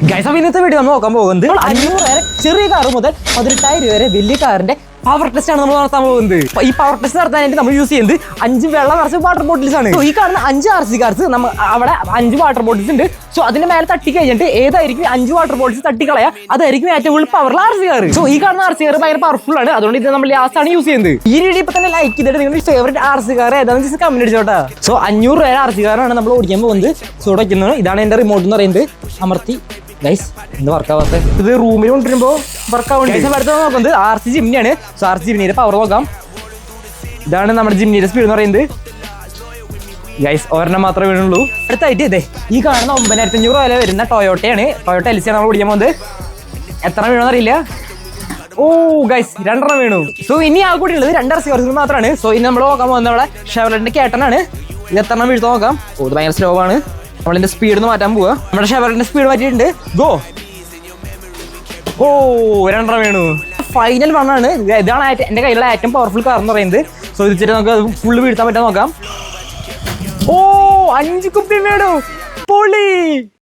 Guys, അപ്പോൾ ഇന്നത്തെ video നമ്മൾ നോക്കാൻ പോകുന്നത് 500 വരെ ചെറിയ കാർ മുതൽ 18,000 വരെ വലിയ കാറിന്റെ പവർ ടെസ്റ്റ് ആണ് നമ്മൾ നടത്താൻ പോകുന്നത്. ഈ പവർ ടെസ്റ്റ് നടത്താനായിട്ട് നമ്മൾ യൂസ് ചെയ്യുന്നത് 5 വെള്ളം നിറച്ച വാട്ടർ ബോട്ടിൽസ് ആണ്. ഈ കാണുന്ന 5 RC കാർസ് അവിടെ 5 വാട്ടർ ബോട്ടിൽസ് ഉണ്ട്. സോ അതിന്റെ മേലെ തട്ടി കഴിഞ്ഞിട്ട് ഏതായിരിക്കും 5 വാട്ടർ ബോട്ടിൽസ് തട്ടിക്കളയാ അതായിരിക്കും ഏറ്റവും കൂടുതൽ പവറുള്ള RC കാർ. സോ ഈ കാണുന്ന RC കാർ ഭയങ്കര പവർഫുൾ ആണ്. അതുകൊണ്ട് ഇത് നമ്മൾ ലാസ്റ്റ് ആണ് യൂസ് ചെയ്യുന്നത്. ഈ വീഡിയോ ഇപ്പൊ തന്നെ ലൈക്ക് ചെയ്തിട്ട് നിങ്ങളുടെ ഫേവറേറ്റ് RC കാർ ഏതാണെന്ന് വെച്ചാൽ കമന്റ് അടിച്ചോട്ടാ. സോ 500 രൂപ RC കാറാണ് നമ്മൾ ഓടിക്കാൻ പോകുന്നത്. സോ വയ്ക്കുന്നത് ഇതാണ് എന്റെ റിമോട്ട് എന്ന് പറയുന്നത്. അമർത്തി ഗൈസ് എന്ത് വർക്കാവാത്ത ഇത് റൂമിൽ കൊണ്ടുവരുമ്പോൾ വർക്കാവുണ്ട്. അടുത്ത നോക്കുന്നത് RC ജിംനിയാണ്. സോ RC ജിംനിയുടെ പവർ നോക്കാം. ഇതാണ് നമ്മുടെ ജിംനിയുടെ സ്പീഡ് എന്ന് പറയുന്നത്. ഗൈസ് ഒരെണ്ണം മാത്രമേ വീണുള്ളൂ. അടുത്തായിട്ട് ഇതേ ഈ കാണുന്ന 9,500 വില വരുന്ന ടൊയോട്ടയാണ്. ടൊയോട്ട എൽസിയാണ് നമ്മൾ ഓടിക്കാൻ പോകുന്നത്. എത്ര വീണമെന്ന് അറിയില്ല. ഓ ഗൈസ് 2 വീണു. സോ ഇനി ആ കൂടി ഉള്ളത് 2 RC കാർസ് മാത്രമാണ്. സോ ഇനി നമ്മൾ നോക്കാൻ പോകുന്നത് നമ്മുടെ ഷെവർലെറ്റിന്റെ കേട്ടനാണ്. ഇത് എത്ര വീഴ്ത്ത നോക്കാം. ഓ ഇത് ഭയങ്കര സ്ലോ ആണ്. നമ്മളിന്റെ സ്പീഡ് ഒന്ന് മാറ്റാൻ പോവാ. നമ്മുടെ ഷെവർലെറ്റിന്റെ സ്പീഡ് മാറ്റിയിട്ടുണ്ട്. ഗോ. ഓ 2 വീണു. ഫൈനൽ വണ്ണാണ്. ഇതാണ് എന്റെ കയ്യിലുള്ള ഏറ്റവും പവർഫുൾ കാർ എന്ന് പറയുന്നത്. സോ ഇത് വെച്ചിട്ട് നമുക്ക് ഫുള്ള് വീഴ്ത്താൻ പറ്റാൻ നോക്കാം. ഓ 5 കുപ്പി വീണു. പൊളി.